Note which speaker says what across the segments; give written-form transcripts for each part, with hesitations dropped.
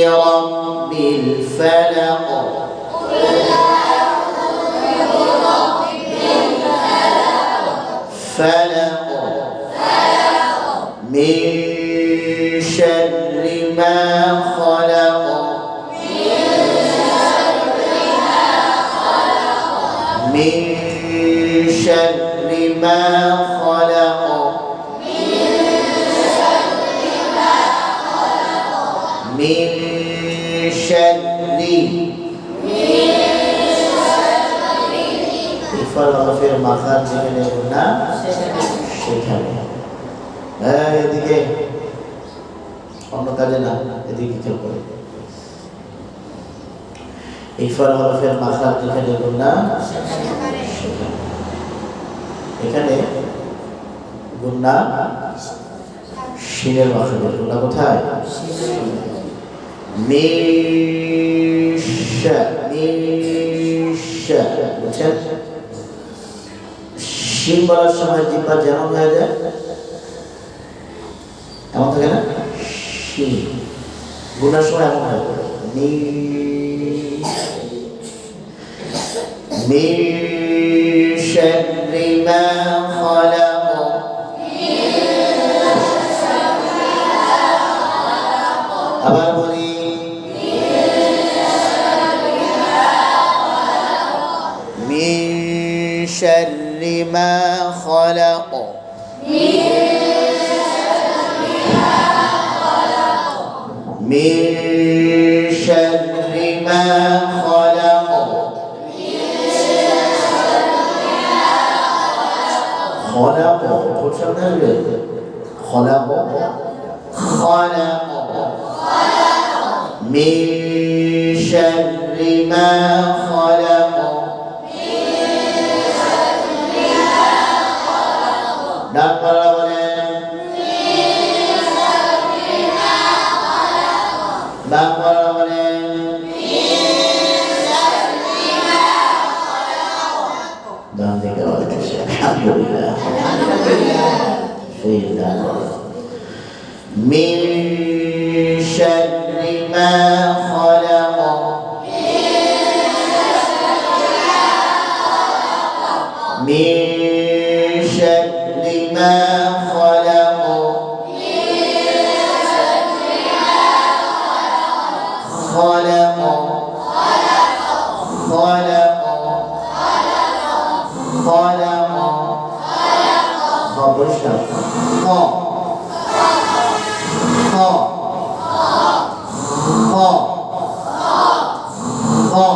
Speaker 1: برب الفلق فلق من شر ما خلق من شر ما خلق من شر ইফার মাখার যেখানে না সেখানে এদিকে অন্য কাজে না এদিকে খেয়াল করে ইফার হরফের মাখার যেখানে গুণা এখানে গুণা শিনের মাখার গুণা কোথায় মিশা মিশা বুঝছেন শিন বলার সময় জিহ্বা যেমন হয়ে যায় এমন থাকে না শিন গুণার সময় এমন হয় من شر ما خلق আবার বলি من شر ما خلق من شر ما خلق خلق خلق خلق من شر ما خلق ডান পারা বলেন ডান পারা বলেন ডান দিকে বলেন আলহামদুলিল্লাহ সেই ডান من شر ما خلق من شر ما خلق خلق خلق خلق خبرشا خ خ خ خ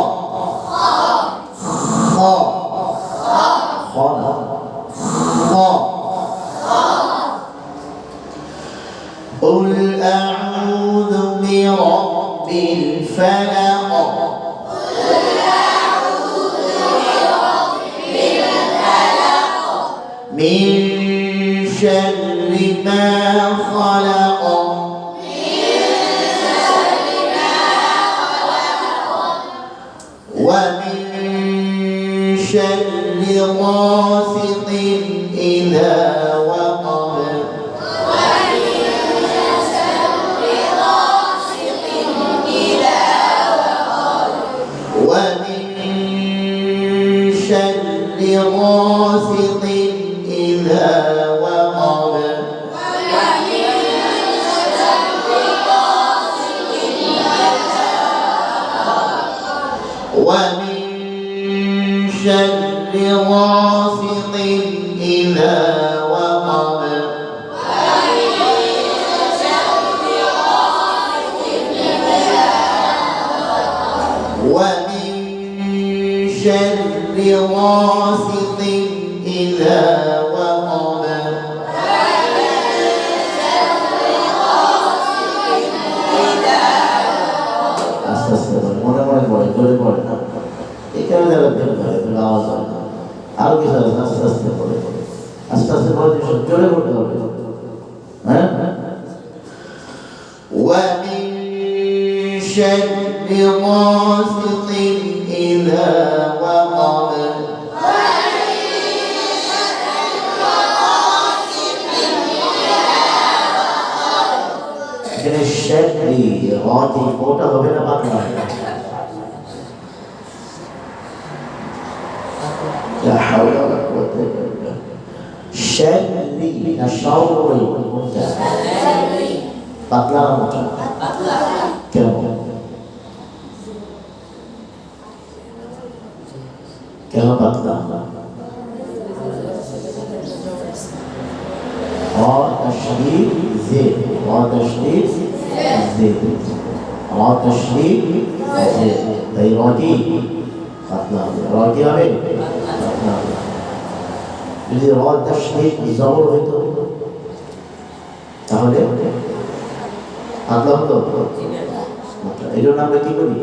Speaker 1: قل أعوذ برب الفلق من شر ما خلق ومن شر غاسق إذا وقب ومن شر غاسق إذا وقب ومن شر غاسق إذا وقب ومن شر غاسق إذا وقب মনে মনে পড়ে জোরে পড়ে না এখানে যারা আওয়াজ হয় না আরো কিছু আস্তে আস্তে পড়ে আস্তে আস্তে পড়ে জোরে পড়তে হবে হ্যাঁ ومن شر غاسق إذا وقب এখানে শাররি রাতি ওটা হবে না পাতলা লা হাওলা ওয়ালা কুওয়াতা ইল্লা বিল্লাহ শাররি না শাওরি কোনটা পাতলা না মোটা কেন কেন পাতলা تشديد زيت تشديد زيت تشديد زيت তাই রটি পাতলা রটি হবে যদি তশদীদ জবর হইতো তাহলে পাতলা হতো এই জন্য আমরা কি করি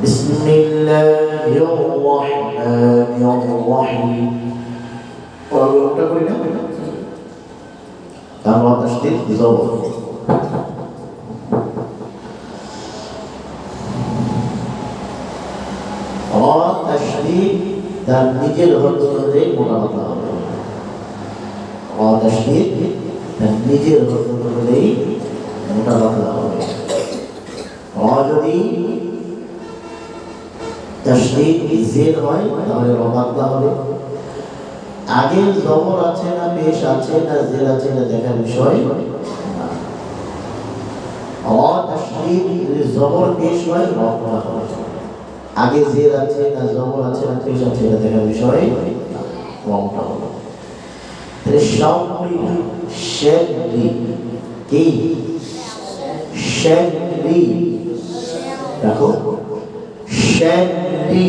Speaker 1: বিসমিল্লাহির রহমানির রহিম ওটা করি না কারণ তশদীদ জবর তশদীদ তার নিজের হরফ অনুযায়ী মোটা পাতলা হবে তশদীদ তার নিজের হরফ অনুযায়ী মোটা পাতলা হবে যদি তশদীদ জের হয় তাহলে পাতলা হবে আগে জবর আছে না পেশ আছে না জের আছে না দেখার বিষয় তশদীদ জবর পেশ হয় রফা হয় আগে জের আছে না জবর আছে না পেশ আছে এটা দেখার বিষয় রফা হলো তাহলে শাওরি শাররি কি শাররি দেখো শাররি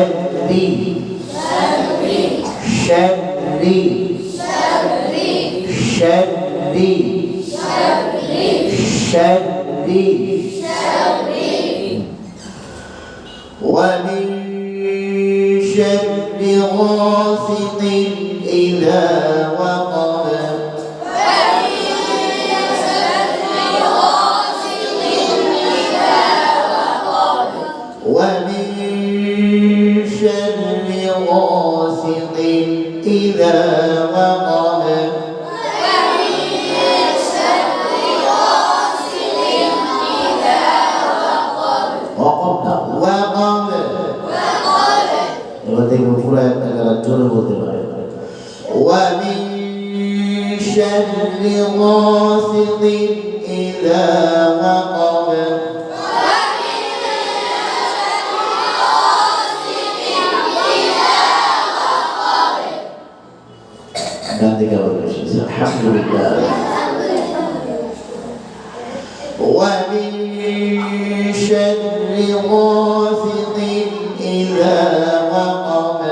Speaker 1: শাররি শাররি শাররি শাররি ومن شر غاسق إذا وقب ومن شر غاسق إذا وقب ومن شر غاسق إذا وقب الحمد لله ومن شر غاسق إذا وقب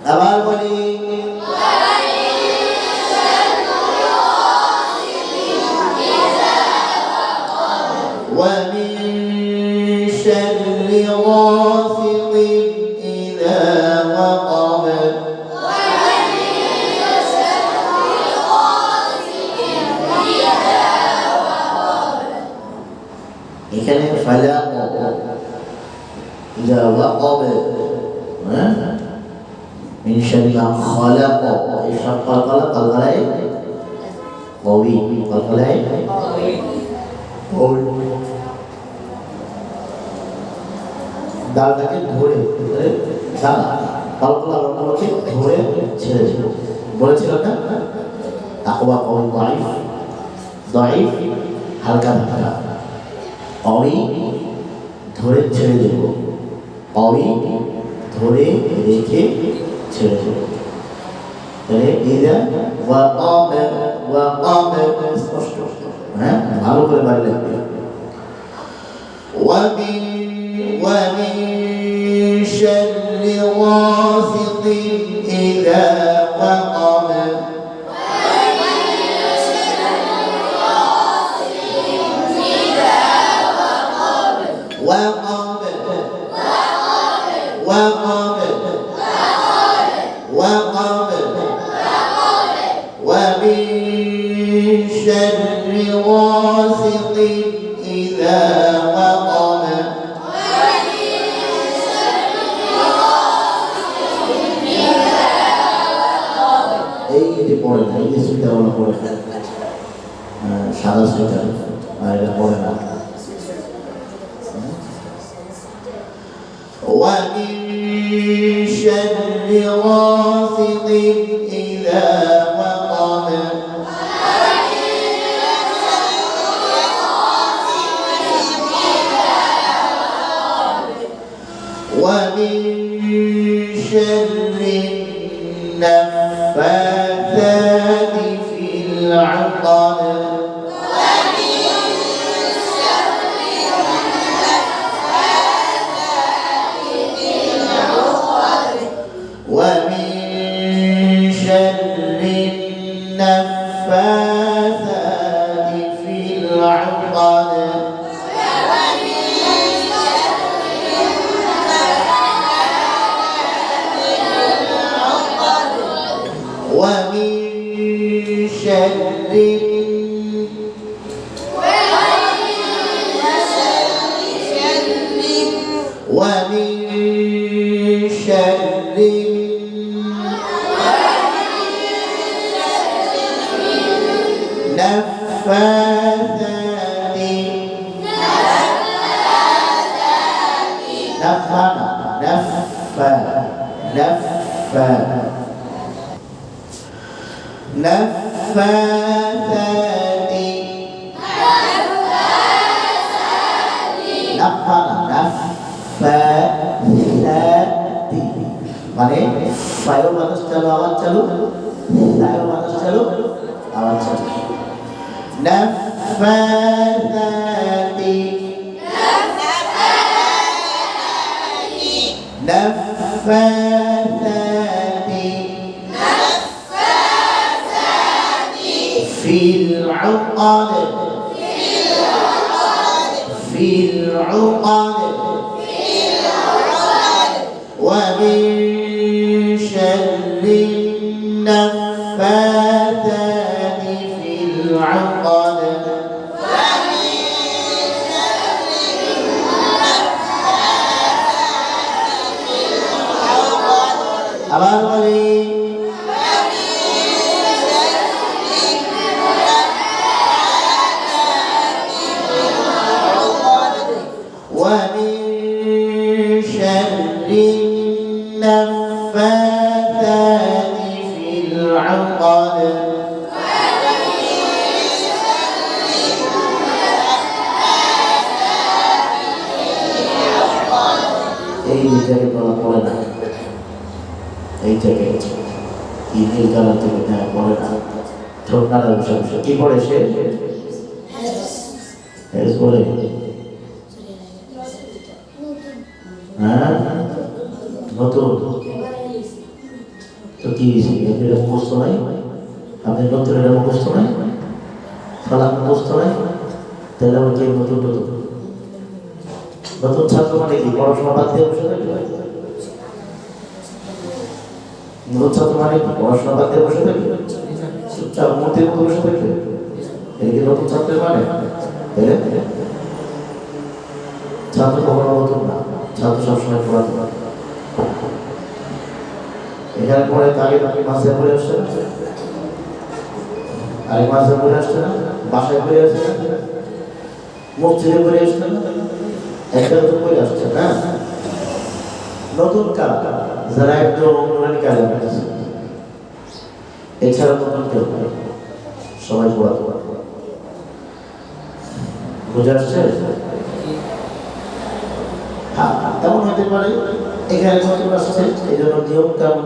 Speaker 1: আবার বলি ومن شر غاسق إذا وقب এখানে ফালাক إذا وقب من شر ما خلق إشراق قلقلة قلقلة قوي قلقلة قوي ডালটাকে ধরে ডাল কলকলা লঙ্কাকে ধরে ছেড়ে দিল বলেছিলাম না তাকওয়া কওম দাঈফ হালকা ধাক্কা অমি ধরে ছেড়ে দেব অমি ধরে রেখে ছেড়ে দেব তাহলে ইযা ওয়াকাব স্পষ্ট হ্যাঁ ভালো করে বাড়ি লাগবে ومن شر غاسق إذا وقب ومن شر غاسق إذا পড়ে না, এই যে সুইটারগুলো পড়ে না, সাদা সুইটার, আর এটা পড়ে না। ومن شر غاسق إذا وقب ومن شر النفاثات في العقد ومن شر النفاثات في العقد ومن شر ومن شر النفاثات মানে বায়ু বাতাস চালু আওয়াজ চালু, বায়ু বাতাস চালু আওয়াজ চালু। নাফাসাতি নাফাসাতি ফিল উকাদ ফিল উকাদ ومن شر النفاثات في العقد আবার বলি ومن شر النفاثات في العقد এই জায়গায় বলা পড়ে না, এই জায়গায় কি নীল কালার থেকে নেওয়া পড়ে না, ঠোঁট নাড়া বসে বসে কি পড়ে সে বলে, হ্যাঁ নতুন তো কি এটা মুখস্থ নাই, আপনি নতুন এটা মুখস্থ নাই, ফলাপ মুখস্থ নাই, তাহলে আমার কে নতুন নতুন নতুন ছাত্র মানে কি পড়াশোনা বাদ দিয়ে বসে থাকবে, নতুন ছাত্র মানে কি পড়াশোনা বাদ দিয়ে বসে থাকবে, চুপচাপ মূর্তির মতো বসে থাকবে, এটা কি নতুন ছাত্রের মানে? ছাত্র কখনো নতুন না, ছাত্র সবসময় পুরাতন। এখানে পরে তাকে মাসে পড়ে আসছে না, আরেক মাসে পড়ে আসছে না, বাসায় পড়ে আসছে না, মসজিদে পড়ে আসছে না, একটা তো পড়ে আসছে না। নতুন কারা যারা একদম নুরানি কাজ করতেছে, এছাড়া নতুন কেউ সবাই পুরাতন। বুঝে আসছে? তেমন হতে পারে এখানে নতুন আসছে এই জন্য নিয়ম কেমন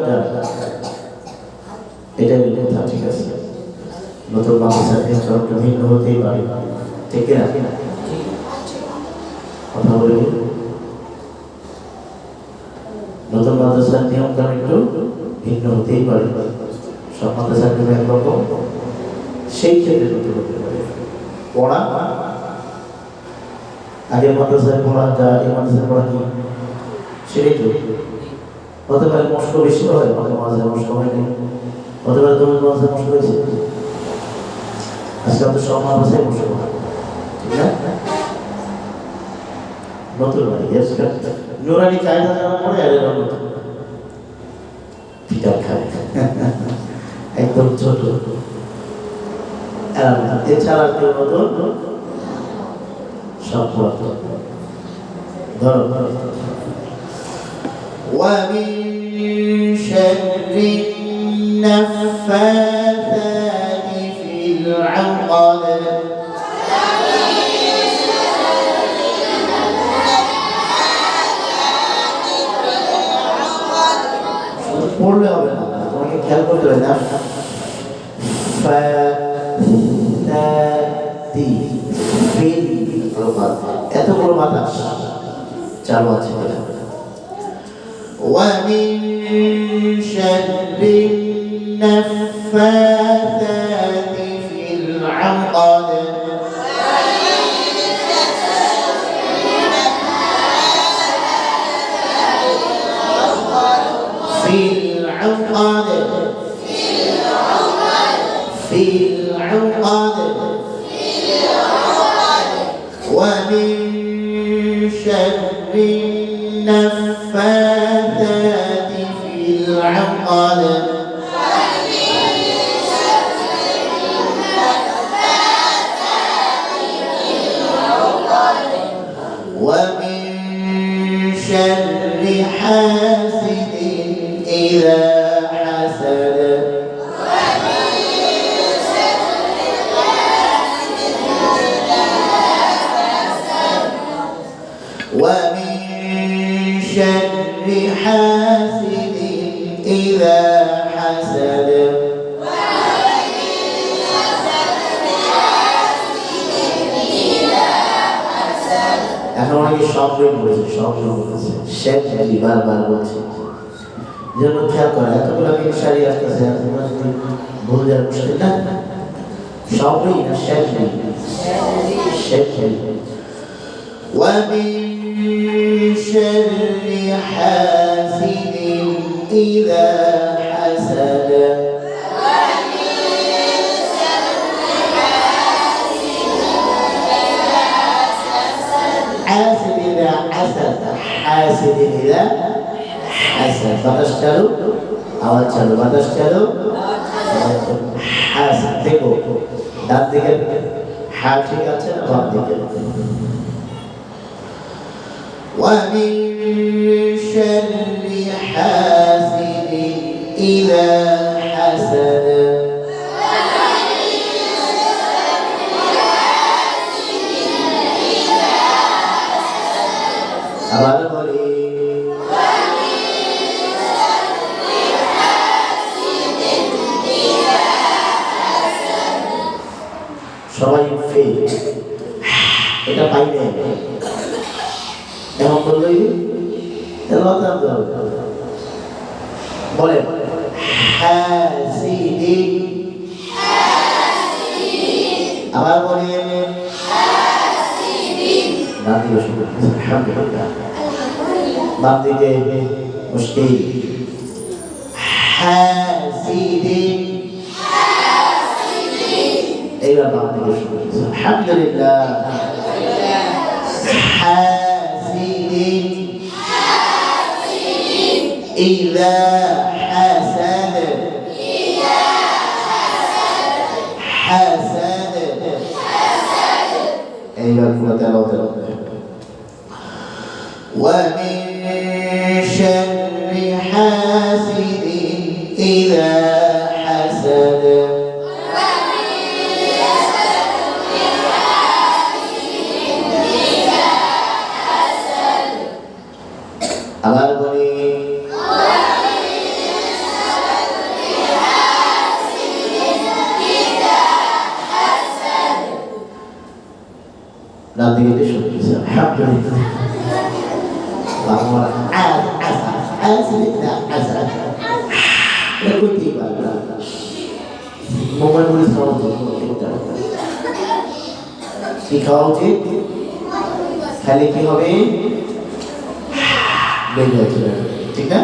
Speaker 1: এটাই কথা, ঠিক আছে। নতুন মাদ্রাসার নিয়মটা ভিন্ন হতেই পারে, ঠিক না? কথা বলি, নতুন মাদ্রাসার নিয়ম কেমন একটু ভিন্ন হতেই পারে, সব মাদ্রাসার নিয়ম একরকম, সেই ক্ষেত্রে নতুন হতে পারে। পড়া আগে মাদ্রাসায় পড়া যায়, এই মাদ্রাসায় পড়া কি সেটাই তো হতে পারে। মস্ক বেশি হয়, মাঝে মস্ক হয়নি, হতে পারে তোমার মাঝে মস্ক হয়েছে। আজকাল তো সব মাদ্রাসায় মস্ক হয়, ঠিক না? নতুন হয় নুরানি কায়দা জানা পড়ে আর নতুন ফিটার খায় একদম ছোট, এছাড়া কেউ নতুন সব পুরাতন। ধরো
Speaker 2: ومن شر النفاثات في العقد
Speaker 1: পড়লে হবে না, তোমাকে খেয়াল করতে হবে না। এতগুলো বাতাস চালু আছে।
Speaker 2: ومن شر النفاثات في العقد في العقد في العقد ومن شر النفاثات في العقد ومن شر حاسد إذا حسد ومن شر حاسد إذا حسد
Speaker 1: এখন অনেকে সব বই বলেছে, সব বই বলেছে, শেখ বারবার বলছে, যেন খেয়াল করে এতগুলো মিল সারি আসতেছে, ভুল যাওয়ার মুশকিল না, সবই না শেখ শেখ।
Speaker 2: ومن شر حاسد إذا حسد
Speaker 1: حاسد إذا حسد، حاسد إذا حسد، বাতাস চালু, আওয়াজ চালু, বাতাস চালু, হাসিদ। দেখো ডান দিকে হা ঠিক আছে না বাম দিকে?
Speaker 2: ومن شر حاسد إذا حسد
Speaker 1: আবার বলি সবাই ফেল, এটা পাইলে এমন করলেই বলে হাসিদি, আবার বলি বাম দিকে শুরু, আলহামদুলিল্লাহ, বাম দিকে মুশকিল, হাসিদি, এইবার বাম দিকে শুরু, আলহামদুলিল্লাহ, হাসিদি إذا حسد حسد أيوة ومن شر حاسد إذا حسد আবার বলি ডান দিকে এসে শুরু করেছে, আলহামদুলিল্লাহ, বাংলা আজ আসা আসিদা আসা এটা কইতেই পারবে না, মোবাইল বলে খাওয়া উচিত, কি খাওয়া উচিত? খালি কি হবে? বের হয়ে চলে যাবে, ঠিক না?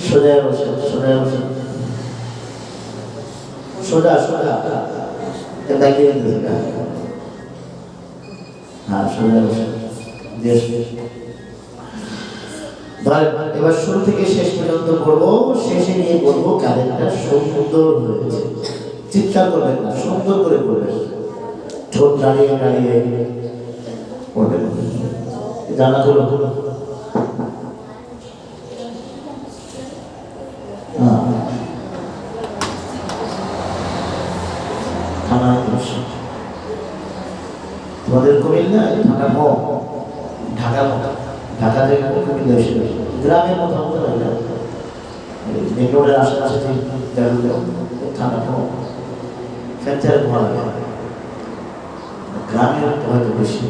Speaker 1: সোজা বসে, সোজা বসে, সোজা সোজা দাঁড়িয়ে দিতে, হ্যাঁ সোজা বসে, ধরেন এবার শুরু থেকে শেষ পর্যন্ত পড়বো, শেষে নিয়ে বলবো কারেন্টটা সুন্দর হয়েছে। চিৎকার করবেন না, সুন্দর করে পড়বেন, ঠোঁট দাঁড়িয়ে দাঁড়িয়ে পড়বেন। জানা হলো তোমাদের কুমিল্লা ঢাকা কম, ঢাকার মতো, ঢাকা থেকে কুমিল্লা এসে গ্রামের মতো হতে পারে না, মেন রোডের আশেপাশে ঠান্ডা কম, ফ্যাকচারে ধোয়া লাগে। গ্রামের হয়তো বেশি,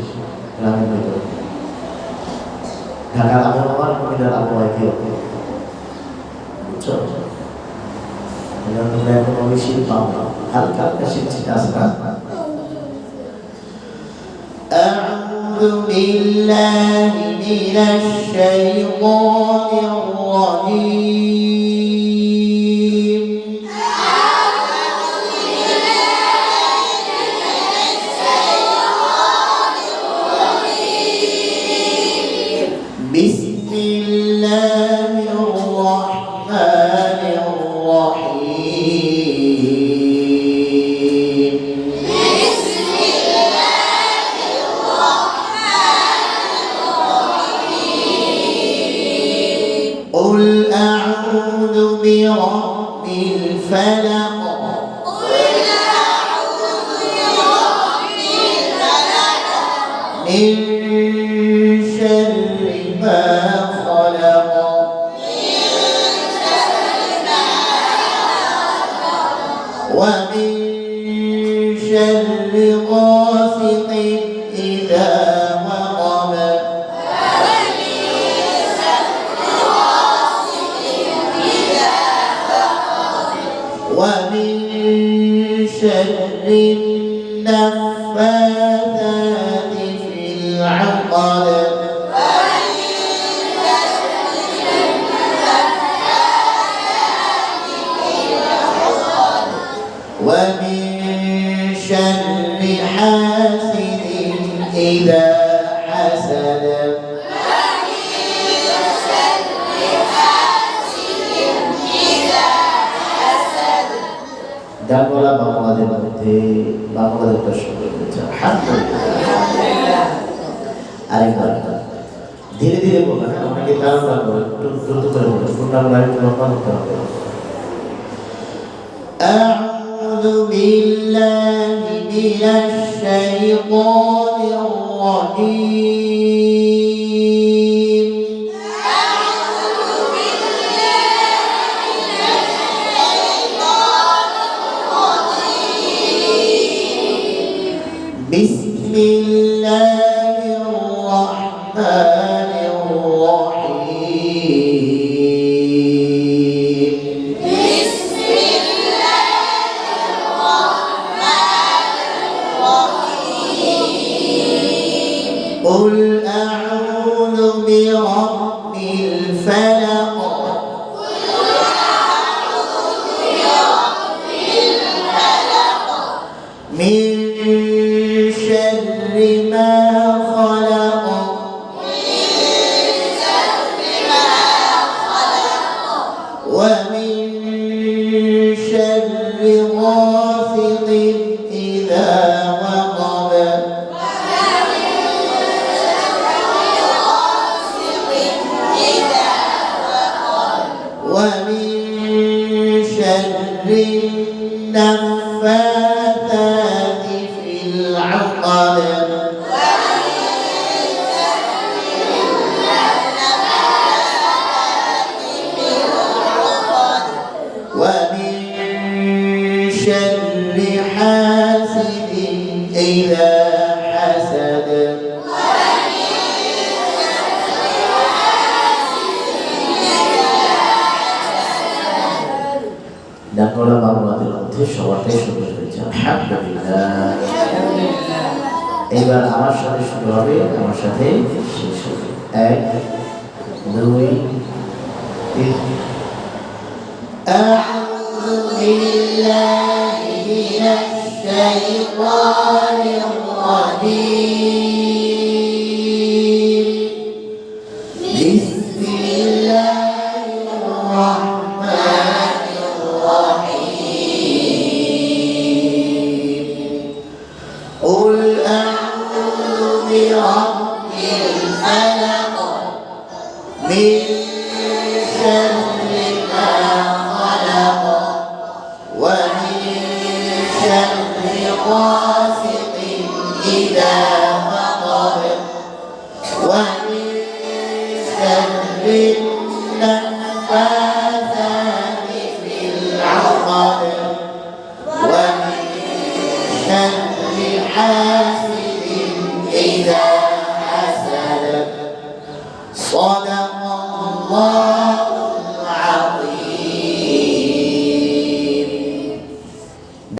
Speaker 1: গ্রামের হয়তো ঢাকার আবহাওয়া কুমিল্লার আবহাওয়া কি হবে বুঝছো? তোমরা এখনো বেশি পাও না, হালকা হালকা শীত আসে না।
Speaker 2: أعوذ بالله من الشيطان الرجيم. بسم الله الرحمن الرحيم. قل أعوذ برب الفلق. من شر ما خلق. ومن شر غاسق إذا وقب. ومن شر النفاثات في العقد. ومن شر حاسد إذا حسد.
Speaker 1: ডাকওয়ালা বাংলাদের মধ্যে বাংলাদেশ প্রশ্ন করেছে আলহামদুলিল্লাহ। আরেকবার ধীরে ধীরে বলবেন, অনেকে তাড়াহুড়া করে, একটু দ্রুত করে বলবেন, ফুটবল একটু লম্বা করতে হবে।
Speaker 2: أعوذ بالله من الشيطان الرجيم. بسم الله الرحمن الرحيم. قل أعوذ برب الفلق. من شر ما خلق. ومن شر غاسق إذا وقب. ومن شر النفاثات في العقد. ومن شر حاسد إذا حسد.
Speaker 1: ডাকওয়ালা বাংলাদের মধ্যে সবারটাই সুন্দর হয়েছে আলহামদুলিল্লাহ। এবার আমার সাথে শুরু হবে, আমার সাথে শেষ হবে। 1 2 3।
Speaker 2: أعوذ بالله من الشيطان الرجيم. بسم شر حاسد إذا